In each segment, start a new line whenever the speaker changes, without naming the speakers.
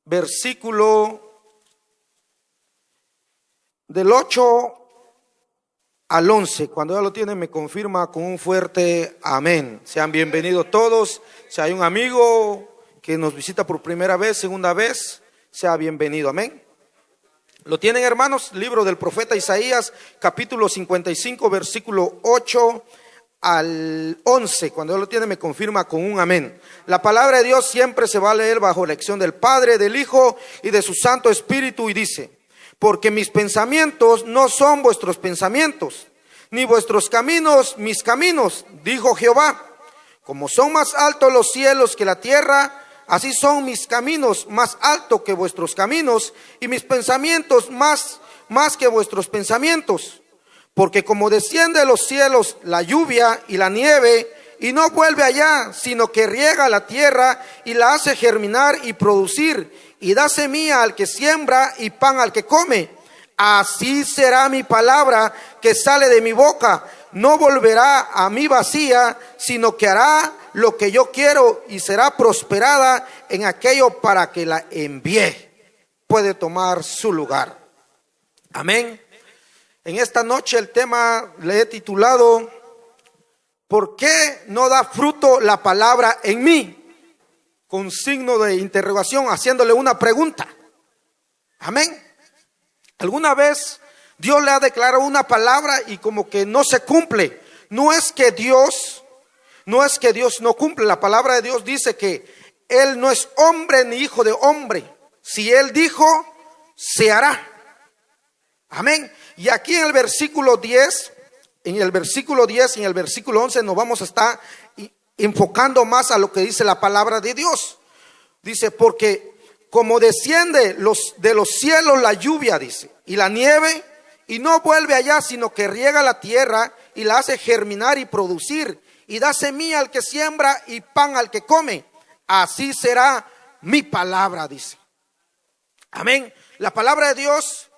versículo del 8 al 11. Cuando ya lo tienen, me confirma con un fuerte amén. Sean bienvenidos todos. Si hay un amigo que nos visita por primera vez, segunda vez, sea bienvenido. Amén. ¿Lo tienen, hermanos? Libro del profeta Isaías, capítulo 55, versículo 8 al 11. Cuando ya lo tiene, me confirma con un amén. La palabra de Dios siempre se va a leer bajo la elección del Padre, del Hijo y de su Santo Espíritu, y dice: porque mis pensamientos no son vuestros pensamientos, ni vuestros caminos mis caminos, dijo Jehová. Como son más altos los cielos que la tierra, así son mis caminos más altos que vuestros caminos, y mis pensamientos más que vuestros pensamientos. Porque como desciende de los cielos la lluvia y la nieve, y no vuelve allá, sino que riega la tierra y la hace germinar y producir, y da semilla al que siembra y pan al que come, así será mi palabra que sale de mi boca. No volverá a mí vacía, sino que hará lo que yo quiero y será prosperada en aquello para que la envíe. Puede tomar su lugar. Amén. En esta noche el tema le he titulado: ¿por qué no da fruto la palabra en mí? Con signo de interrogación, haciéndole una pregunta. Amén. ¿Alguna vez Dios le ha declarado una palabra y como que no se cumple? No es que Dios no cumple. La palabra de Dios dice que Él no es hombre ni hijo de hombre. Si Él dijo, se hará. Amén. Y aquí en el versículo 10 y en el versículo 11 nos vamos a estar enfocando más a lo que dice la palabra de Dios. Dice: porque como desciende de los cielos la lluvia, dice, y la nieve, y no vuelve allá, sino que riega la tierra y la hace germinar y producir, y da semilla al que siembra y pan al que come, así será mi palabra, dice. Amén. La palabra de Dios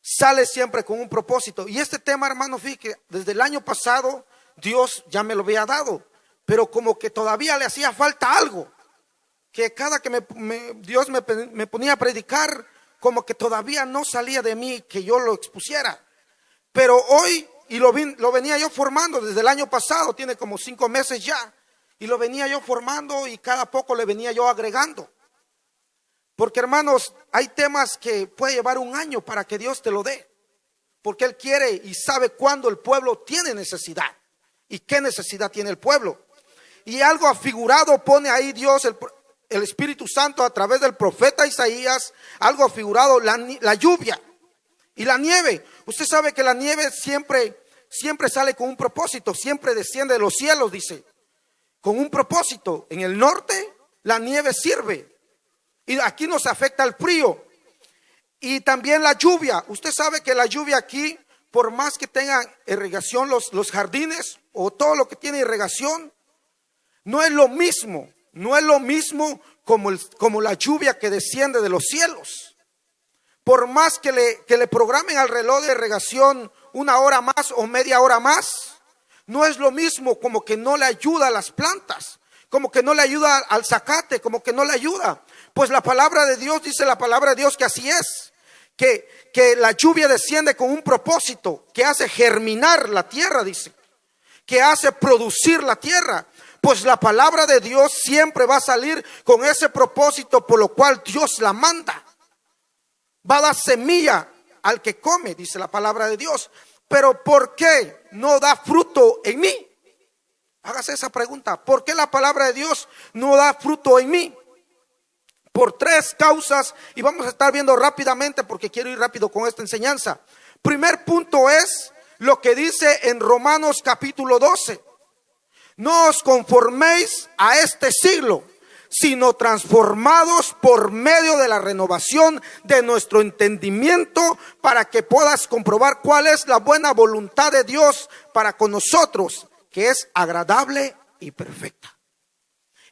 sale siempre con un propósito. Y este tema, hermano, fíjate, desde el año pasado Dios ya me lo había dado, pero como que todavía le hacía falta algo, que cada que Dios me ponía a predicar, como que todavía no salía de mí que yo lo expusiera. Pero hoy, y lo venía yo formando desde el año pasado, tiene como 5 meses ya, y lo venía yo formando y cada poco le venía yo agregando. Porque, hermanos, hay temas que puede llevar un año para que Dios te lo dé, porque Él quiere y sabe cuándo el pueblo tiene necesidad y qué necesidad tiene el pueblo. Y algo afigurado pone ahí Dios, el Espíritu Santo, a través del profeta Isaías, algo afigurado, la lluvia y la nieve. Usted sabe que la nieve siempre sale con un propósito, siempre desciende de los cielos, dice, con un propósito. En el norte la nieve sirve, y aquí nos afecta el frío. Y también la lluvia. Usted sabe que la lluvia aquí, por más que tengan irrigación los jardines o todo lo que tiene irrigación, no es lo mismo como la lluvia que desciende de los cielos. Por más que le programen al reloj de irrigación 1 hora más o media hora más, no es lo mismo, como que no le ayuda a las plantas, como que no le ayuda al zacate, como que no le ayuda. Pues la palabra de Dios, dice la palabra de Dios, que así es, que la lluvia desciende con un propósito, que hace germinar la tierra, dice, que hace producir la tierra. Pues la palabra de Dios siempre va a salir con ese propósito por lo cual Dios la manda. Va a dar semilla al que come, dice la palabra de Dios. Pero ¿por qué no da fruto en mí? Hágase esa pregunta. ¿Por qué la palabra de Dios no da fruto en mí? Por 3 causas, y vamos a estar viendo rápidamente porque quiero ir rápido con esta enseñanza. Primer punto es lo que dice en Romanos capítulo 12. No os conforméis a este siglo, sino transformados por medio de la renovación de nuestro entendimiento, para que puedas comprobar cuál es la buena voluntad de Dios para con nosotros, que es agradable y perfecta.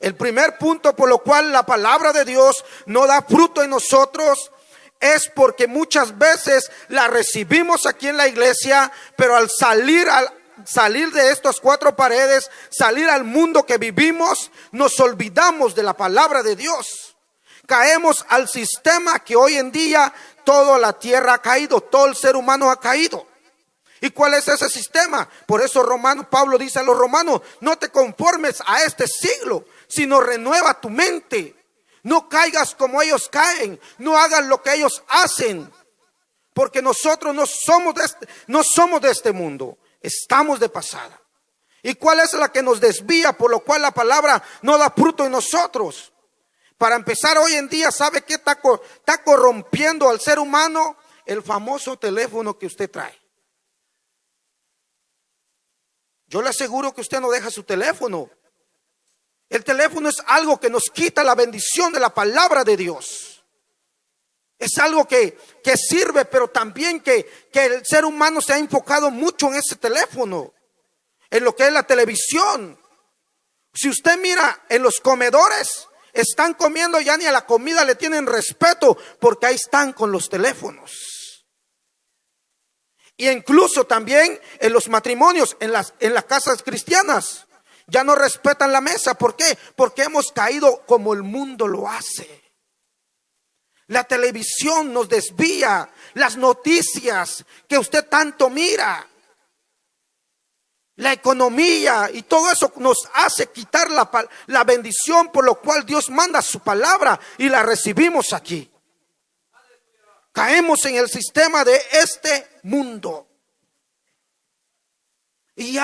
El primer punto por lo cual la palabra de Dios no da fruto en nosotros es porque muchas veces la recibimos aquí en la iglesia, pero al salir de estas 4 paredes, salir al mundo que vivimos, nos olvidamos de la palabra de Dios. Caemos al sistema que hoy en día toda la tierra ha caído, todo el ser humano ha caído. ¿Y cuál es ese sistema? Por eso Pablo dice a los romanos: no te conformes a este siglo, sino renueva tu mente. No caigas como ellos caen, no hagas lo que ellos hacen, porque nosotros no somos de este mundo, estamos de pasada. ¿Y cuál es la que nos desvía, por lo cual la palabra no da fruto en nosotros? Para empezar, hoy en día, ¿sabe qué está corrompiendo al ser humano? El famoso teléfono que usted trae. Yo le aseguro que usted no deja su teléfono. El teléfono es algo que nos quita la bendición de la palabra de Dios. Es algo que sirve, pero también que el ser humano se ha enfocado mucho en ese teléfono, en lo que es la televisión. Si usted mira en los comedores, están comiendo, ya ni a la comida le tienen respeto, porque ahí están con los teléfonos. Y incluso también en los matrimonios, en las casas cristianas, ya no respetan la mesa. ¿Por qué? Porque hemos caído como el mundo lo hace. La televisión nos desvía, las noticias que usted tanto mira, la economía y todo eso nos hace quitar la bendición, por lo cual Dios manda su palabra y la recibimos aquí. Caemos en el sistema de este mundo. Y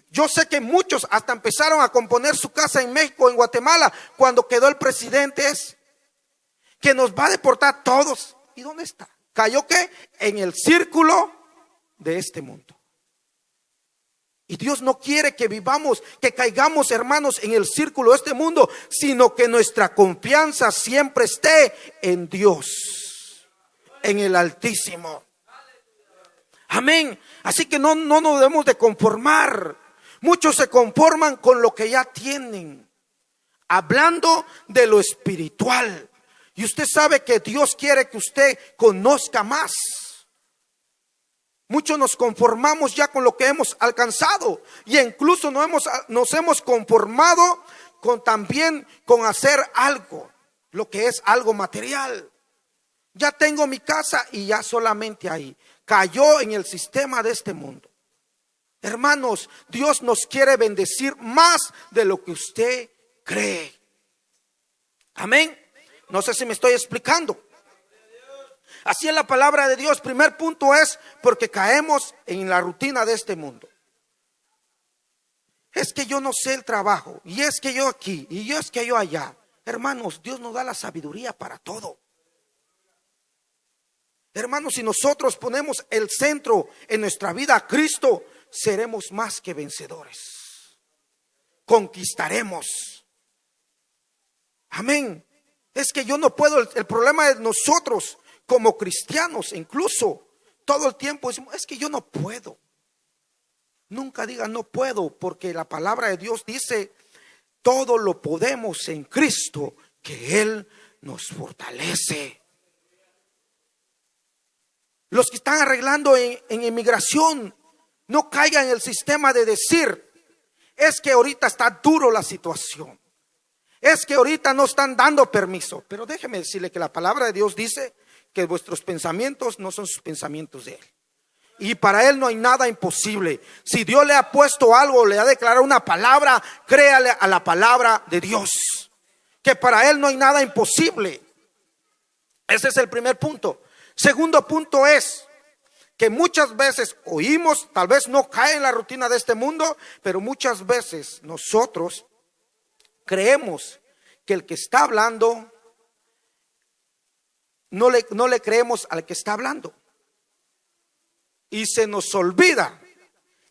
yo sé que muchos hasta empezaron a componer su casa en México, en Guatemala, cuando quedó el presidente que nos va a deportar todos. ¿Y dónde está? ¿Cayó qué? En el círculo de este mundo. Y Dios no quiere que vivamos, que caigamos, hermanos, en el círculo de este mundo, sino que nuestra confianza siempre esté en Dios, en el Altísimo. Amén. Así que no nos debemos de conformar. Muchos se conforman con lo que ya tienen, hablando de lo espiritual. Y usted sabe que Dios quiere que usted conozca más. Muchos nos conformamos ya con lo que hemos alcanzado, y incluso nos hemos conformado también con hacer algo, lo que es algo material. Ya tengo mi casa y ya solamente ahí. Cayó en el sistema de este mundo. Hermanos, Dios nos quiere bendecir más de lo que usted cree. Amén. No sé si me estoy explicando. Así es la palabra de Dios. Primer punto es porque caemos en la rutina de este mundo. Es que yo no sé el trabajo, y es que yo aquí, y es que yo allá. Hermanos, Dios nos da la sabiduría para todo. Hermanos, si nosotros ponemos el centro en nuestra vida a Cristo, seremos más que vencedores. Conquistaremos. Amén. Es que yo no puedo, el problema de nosotros como cristianos, incluso todo el tiempo decimos: es que yo no puedo. Nunca diga no puedo, porque la palabra de Dios dice: todo lo podemos en Cristo, que Él nos fortalece. Los que están arreglando en inmigración, no caigan en el sistema de decir: es que ahorita está duro la situación, es que ahorita no están dando permiso. Pero déjeme decirle que la palabra de Dios dice que vuestros pensamientos no son sus pensamientos de Él, y para Él no hay nada imposible. Si Dios le ha puesto algo, le ha declarado una palabra, créale a la palabra de Dios, que para Él no hay nada imposible. Ese es el primer punto. Segundo punto es que muchas veces oímos, tal vez no cae en la rutina de este mundo, pero muchas veces nosotros creemos que el que está hablando, no le creemos al que está hablando. Y se nos olvida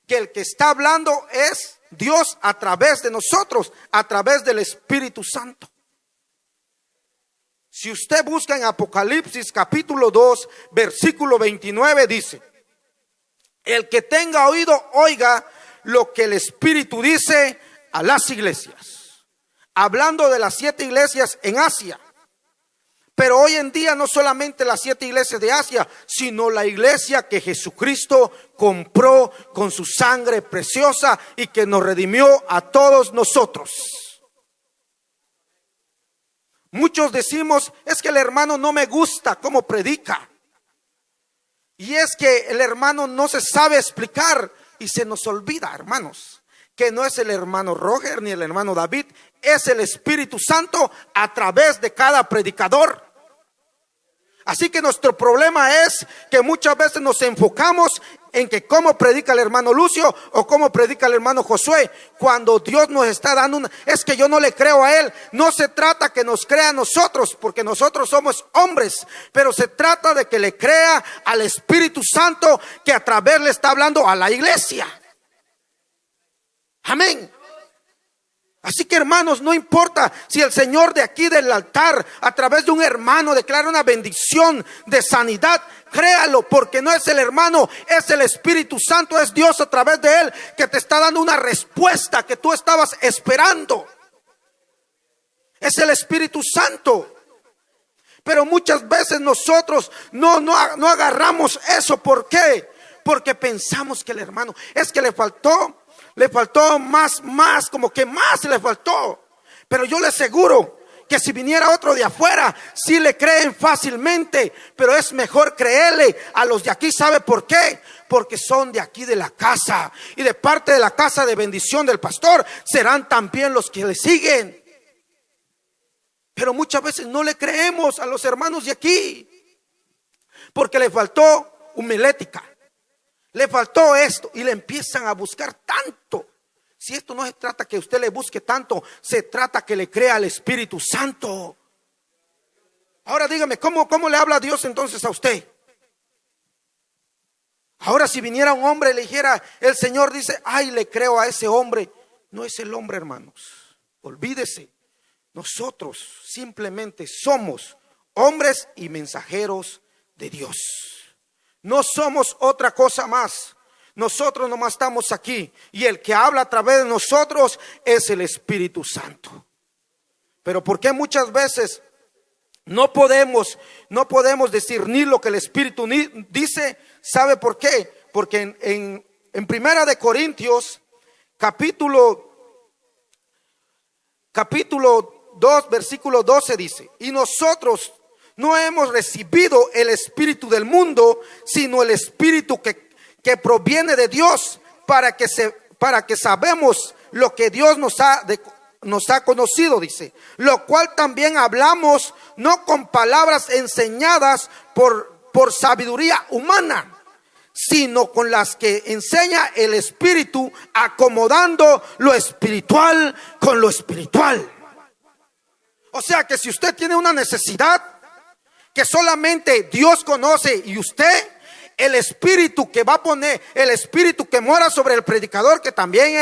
que el que está hablando es Dios a través de nosotros, a través del Espíritu Santo. Si usted busca en Apocalipsis capítulo 2, versículo 29, dice: el que tenga oído, oiga lo que el Espíritu dice a las iglesias. Hablando de las 7 iglesias en Asia. Pero hoy en día no solamente las 7 iglesias de Asia, sino la iglesia que Jesucristo compró con su sangre preciosa y que nos redimió a todos nosotros. Muchos decimos, es que el hermano no me gusta cómo predica. Y es que el hermano no se sabe explicar y se nos olvida, hermanos, que no es el hermano Roger ni el hermano David, es el Espíritu Santo a través de cada predicador. Así que nuestro problema es que muchas veces nos enfocamos en que cómo predica el hermano Lucio o cómo predica el hermano Josué, cuando Dios nos está dando es que yo no le creo a él. No se trata que nos crea a nosotros, porque nosotros somos hombres, pero se trata de que le crea al Espíritu Santo, que a través le está hablando a la iglesia. Amén. Así que, hermanos, no importa si el Señor de aquí del altar a través de un hermano declara una bendición de sanidad, créalo, porque no es el hermano, es el Espíritu Santo, es Dios a través de él que te está dando una respuesta que tú estabas esperando. Es el Espíritu Santo. Pero muchas veces nosotros no agarramos eso. ¿Por qué? Porque pensamos que el hermano es que le faltó más, como que más le faltó. Pero yo le aseguro que si viniera otro de afuera, sí le creen fácilmente, pero es mejor creerle a los de aquí. ¿Sabe por qué? Porque son de aquí de la casa, y de parte de la casa de bendición del pastor serán también los que le siguen. Pero muchas veces no le creemos a los hermanos de aquí, porque le faltó homilética, le faltó esto, y le empiezan a buscar tanto. Si esto no se trata que usted le busque tanto, se trata que le crea al Espíritu Santo. Ahora dígame, ¿cómo le habla Dios entonces a usted? Ahora si viniera un hombre y le dijera, el Señor dice, ay, le creo a ese hombre. No es el hombre, hermanos, olvídese. Nosotros simplemente somos hombres y mensajeros de Dios. No somos otra cosa más. Nosotros nomás estamos aquí, y el que habla a través de nosotros es el Espíritu Santo. Pero ¿por qué muchas veces no podemos discernir lo que el Espíritu dice? ¿Sabe por qué? Porque en Primera de Corintios capítulo 2 versículo 12 dice: y nosotros no hemos recibido el espíritu del mundo, sino el espíritu que proviene de Dios, para que sabemos lo que Dios nos ha conocido, dice, lo cual también hablamos, no con palabras enseñadas por sabiduría humana, sino con las que enseña el Espíritu, acomodando lo espiritual con lo espiritual. O sea que si usted tiene una necesidad que solamente Dios conoce, y usted, el espíritu que va a poner, el espíritu que mora sobre el predicador, que también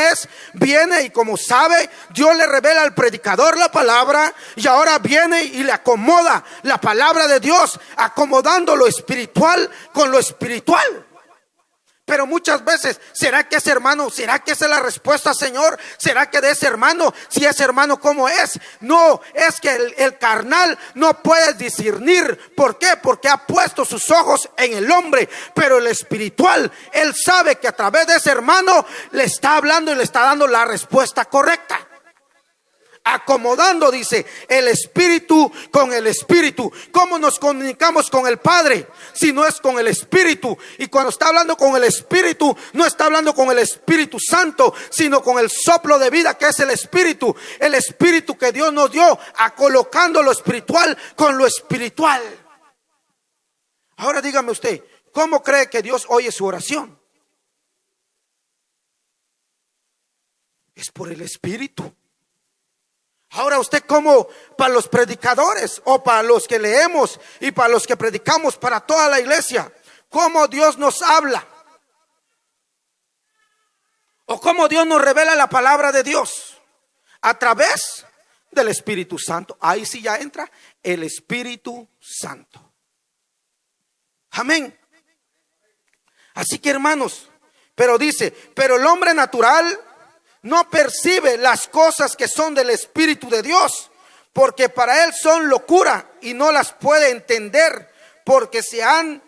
viene, y como sabe, Dios le revela al predicador la palabra, y ahora viene y le acomoda la palabra de Dios, acomodando lo espiritual con lo espiritual. Pero muchas veces, ¿será que ese hermano, será que esa es la respuesta, Señor? ¿Será que de ese hermano, si ese hermano cómo es? No, es que el carnal no puede discernir. ¿Por qué? Porque ha puesto sus ojos en el hombre. Pero el espiritual, él sabe que a través de ese hermano le está hablando y le está dando la respuesta correcta. Acomodando, dice, el espíritu con el espíritu. ¿Cómo nos comunicamos con el Padre si no es con el Espíritu? Y cuando está hablando con el Espíritu, no está hablando con el Espíritu Santo, sino con el soplo de vida que es el Espíritu. El Espíritu que Dios nos dio, colocando lo espiritual con lo espiritual. Ahora dígame usted, ¿cómo cree que Dios oye su oración? Es por el Espíritu. Ahora usted, como para los predicadores, o para los que leemos y para los que predicamos para toda la iglesia, ¿cómo Dios nos habla? ¿O cómo Dios nos revela la palabra de Dios? A través del Espíritu Santo. Ahí sí ya entra el Espíritu Santo. Amén. Así que, hermanos, pero dice, pero el hombre natural no percibe las cosas que son del Espíritu de Dios, porque para él son locura y no las puede entender, porque se han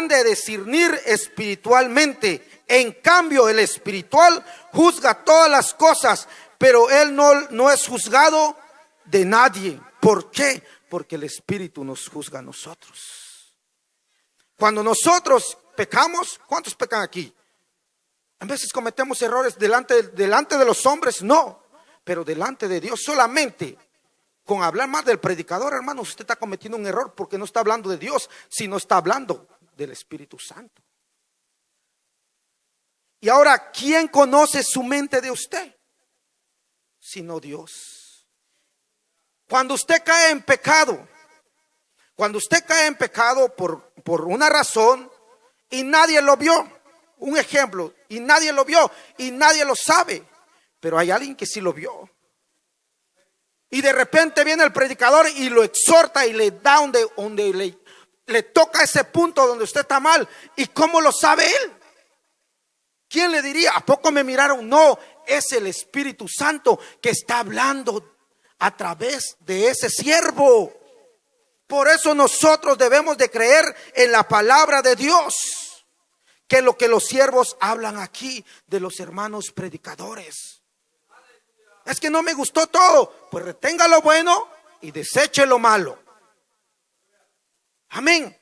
de discernir espiritualmente. En cambio, el espiritual juzga todas las cosas, pero él no es juzgado de nadie. ¿Por qué? Porque el Espíritu nos juzga a nosotros. Cuando nosotros pecamos, ¿cuántos pecan aquí? A veces cometemos errores delante de los hombres, no, pero delante de Dios solamente. Con hablar más del predicador, hermanos, usted está cometiendo un error porque no está hablando de Dios, sino está hablando del Espíritu Santo. Y ahora, ¿quién conoce su mente de usted? Sino Dios. Cuando usted cae en pecado, por una razón y nadie lo vio, un ejemplo, y nadie lo vio y nadie lo sabe, pero hay alguien que sí lo vio. Y de repente viene el predicador y lo exhorta y le da donde le toca ese punto donde usted está mal. ¿Y cómo lo sabe él? ¿Quién le diría? ¿A poco me miraron? No, es el Espíritu Santo que está hablando a través de ese siervo. Por eso nosotros debemos de creer en la palabra de Dios, que lo que los siervos hablan aquí de los hermanos predicadores. Es que no me gustó todo, pues retenga lo bueno y deseche lo malo. Amén.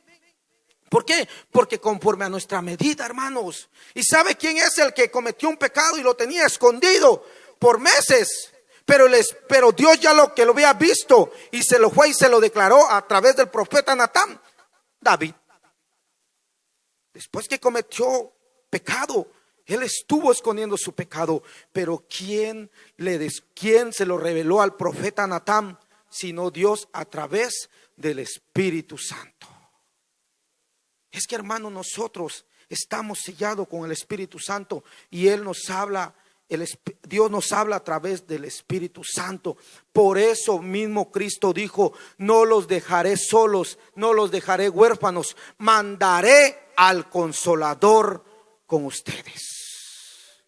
¿Por qué? Porque conforme a nuestra medida, hermanos. ¿Y sabe quién es el que cometió un pecado y lo tenía escondido por meses? Pero Dios ya lo había visto y se lo fue y se lo declaró a través del profeta Natán. David. Después que cometió pecado, él estuvo escondiendo su pecado, pero ¿quién se lo reveló al profeta Natán? Sino Dios a través del Espíritu Santo. Es que, hermano, nosotros estamos sellados con el Espíritu Santo y Él nos habla, Dios nos habla a través del Espíritu Santo. Por eso mismo Cristo dijo: no los dejaré solos, no los dejaré huérfanos, mandaré al Consolador con ustedes,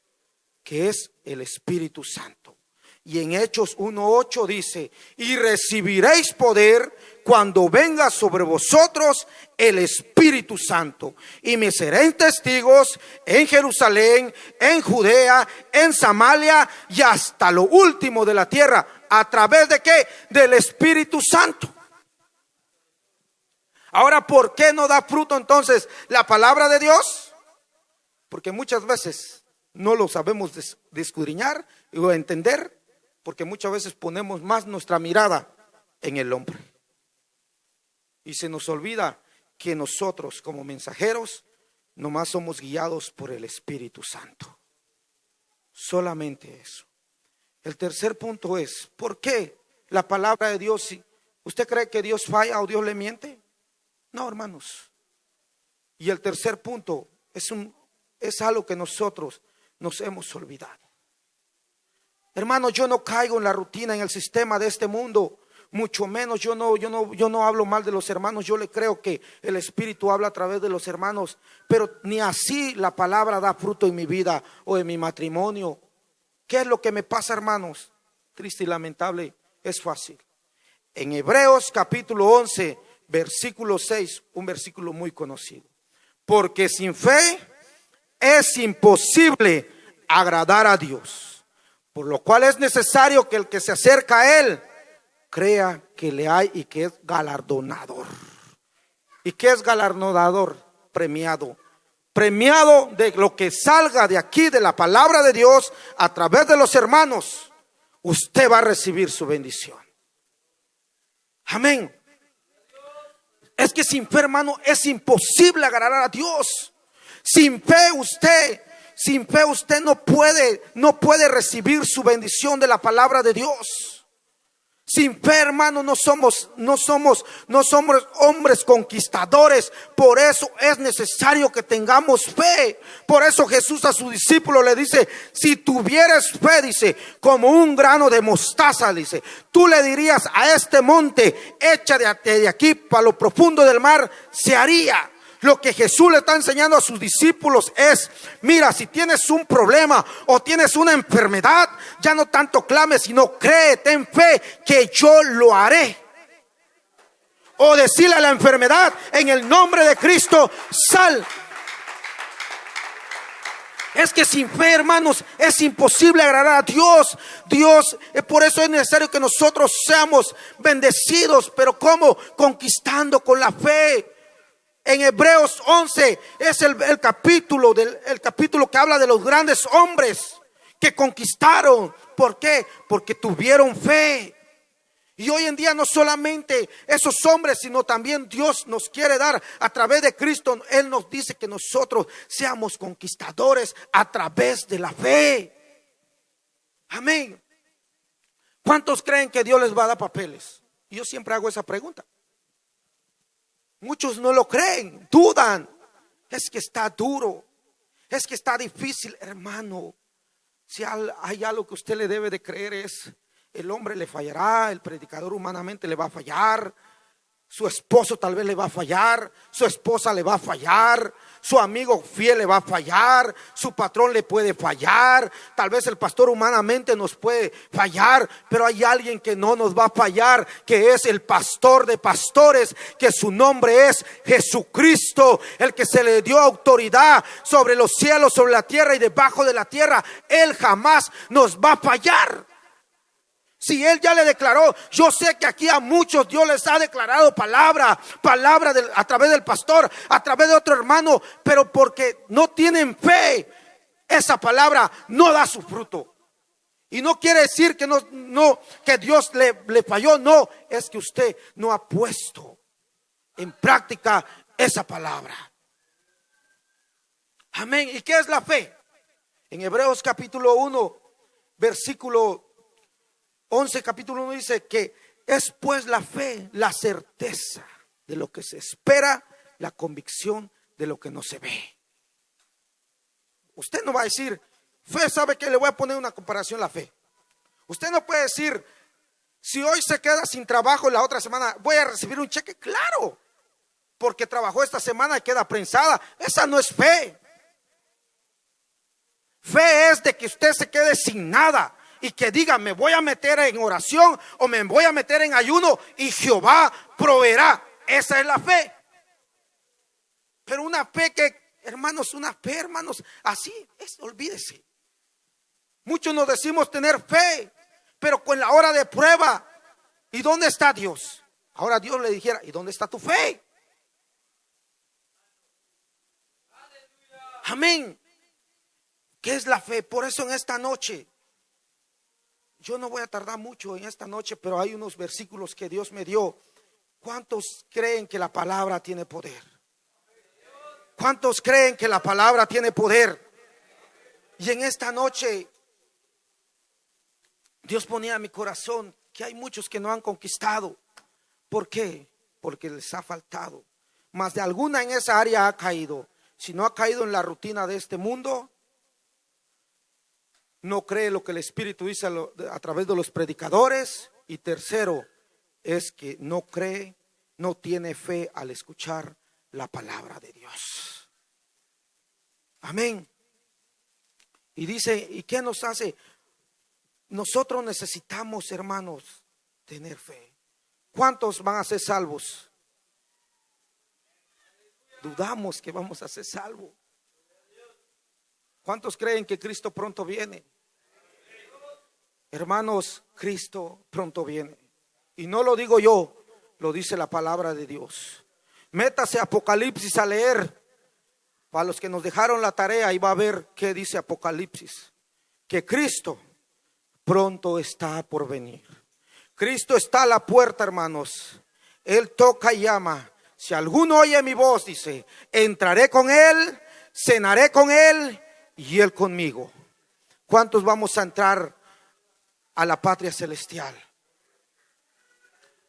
que es el Espíritu Santo. Y en Hechos 1:8 dice: y recibiréis poder cuando venga sobre vosotros el Espíritu Santo, y me seréis testigos en Jerusalén, en Judea, en Samaria y hasta lo último de la tierra. ¿A través de qué? Del Espíritu Santo. Ahora, ¿por qué no da fruto entonces la palabra de Dios? Porque muchas veces no lo sabemos escudriñar o entender, porque muchas veces ponemos más nuestra mirada en el hombre. Y se nos olvida que nosotros como mensajeros nomás somos guiados por el Espíritu Santo. Solamente eso. El tercer punto es: ¿por qué la palabra de Dios? ¿Usted cree que Dios falla o Dios le miente? No, hermanos. Y el tercer punto es algo que nosotros nos hemos olvidado. Hermanos, yo no caigo en la rutina, en el sistema de este mundo. Mucho menos, yo no hablo mal de los hermanos. Yo le creo que el Espíritu habla a través de los hermanos, pero ni así la palabra da fruto en mi vida o en mi matrimonio. ¿Qué es lo que me pasa, hermanos? Triste y lamentable, es fácil. En Hebreos capítulo 11, versículo 6, un versículo muy conocido: porque sin fe es imposible agradar a Dios, por lo cual es necesario que el que se acerca a Él crea que le hay y que es galardonador. ¿Y qué es galardonador? Premiado. Premiado de lo que salga de aquí, de la palabra de Dios, a través de los hermanos. Usted va a recibir su bendición. Amén. Es que sin fe, hermano, es imposible agradar a Dios. Sin fe usted no puede recibir su bendición de la palabra de Dios. Sin fe, hermano, no somos hombres conquistadores. Por eso es necesario que tengamos fe. Por eso Jesús a su discípulo le dice: si tuvieras fe, dice, como un grano de mostaza, dice, tú le dirías a este monte: échate de aquí para lo profundo del mar, se haría. Lo que Jesús le está enseñando a sus discípulos es: mira, si tienes un problema o tienes una enfermedad, ya no tanto clames, sino cree, ten fe que yo lo haré. O decirle a la enfermedad: en el nombre de Cristo, sal. Es que sin fe, hermanos, es imposible agradar a Dios. Por eso es necesario que nosotros seamos bendecidos. Pero ¿cómo? Conquistando con la fe. En Hebreos 11 es el capítulo que habla de los grandes hombres que conquistaron. ¿Por qué? Porque tuvieron fe. Y hoy en día no solamente esos hombres, sino también Dios nos quiere dar a través de Cristo. Él nos dice que nosotros seamos conquistadores a través de la fe. Amén. ¿Cuántos creen que Dios les va a dar papeles? Y yo siempre hago esa pregunta. Muchos no lo creen, dudan. Es que está duro, es que está difícil, hermano. Si hay algo que usted le debe de creer es: el hombre le fallará, el predicador humanamente le va a fallar, su esposo tal vez le va a fallar, su esposa le va a fallar, su amigo fiel le va a fallar, su patrón le puede fallar, tal vez el pastor humanamente nos puede fallar, pero hay alguien que no nos va a fallar, que es el pastor de pastores, que su nombre es Jesucristo, el que se le dio autoridad sobre los cielos, sobre la tierra y debajo de la tierra. Él jamás nos va a fallar. Si Él ya le declaró, yo sé que aquí a muchos Dios les ha declarado palabra a través del pastor, a través de otro hermano, pero porque no tienen fe, esa palabra no da su fruto. Y no quiere decir que que Dios le falló, no, es que usted no ha puesto en práctica esa palabra. Amén. ¿Y qué es la fe? En Hebreos capítulo 1, versículo 11, capítulo 1 dice que es pues la fe, la certeza de lo que se espera, la convicción de lo que no se ve. Usted no va a decir, fe, ¿sabe qué? Le voy a poner una comparación a la fe. Usted no puede decir, si hoy se queda sin trabajo la otra semana, voy a recibir un cheque. Claro, porque trabajó esta semana y queda prensada. Esa no es fe. Fe es de que usted se quede sin nada y que diga, me voy a meter en oración o me voy a meter en ayuno y Jehová proveerá. Esa es la fe. Pero una fe hermanos, así es, olvídese. Muchos nos decimos tener fe, pero con la hora de prueba, ¿y dónde está Dios? Ahora Dios le dijera, ¿y dónde está tu fe? Amén. ¿Qué es la fe? Por eso en esta noche, yo no voy a tardar mucho en esta noche, pero hay unos versículos que Dios me dio. ¿Cuántos creen que la palabra tiene poder? ¿Cuántos creen que la palabra tiene poder? Y en esta noche, Dios ponía en mi corazón que hay muchos que no han conquistado. ¿Por qué? Porque les ha faltado. Más de alguna en esa área ha caído. Si no ha caído en la rutina de este mundo, no cree lo que el Espíritu dice a través de los predicadores. Y tercero, es que no cree, no tiene fe al escuchar la palabra de Dios. Amén. Y dice, ¿y qué nos hace? Nosotros necesitamos, hermanos, tener fe. ¿Cuántos van a ser salvos? Dudamos que vamos a ser salvos. ¿Cuántos creen que Cristo pronto viene? Hermanos, Cristo pronto viene. Y no lo digo yo, lo dice la palabra de Dios. Métase a Apocalipsis a leer. Para los que nos dejaron la tarea, ahí va a ver qué dice Apocalipsis. Que Cristo pronto está por venir. Cristo está a la puerta, hermanos. Él toca y llama. Si alguno oye mi voz, dice, entraré con él, cenaré con él y él conmigo. ¿Cuántos vamos a entrar a la patria celestial?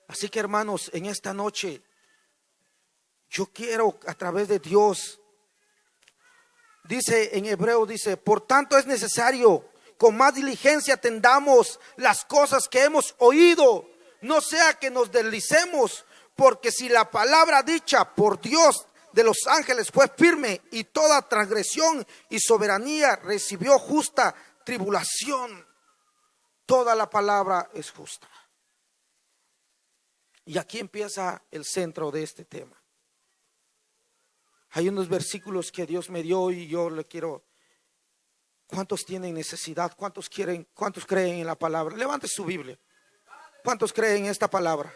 Así que, hermanos, en esta noche yo quiero a través de Dios, dice en Hebreo, dice, por tanto es necesario con más diligencia atendamos las cosas que hemos oído, no sea que nos deslicemos, porque si la palabra dicha por Dios de los ángeles fue firme y toda transgresión y soberanía recibió justa tribulación, toda la palabra es justa. Y aquí empieza el centro de este tema. Hay unos versículos que Dios me dio y yo le quiero ¿Cuántos tienen necesidad? ¿Cuántos creen en la palabra? Levante su Biblia. ¿Cuántos creen en esta palabra?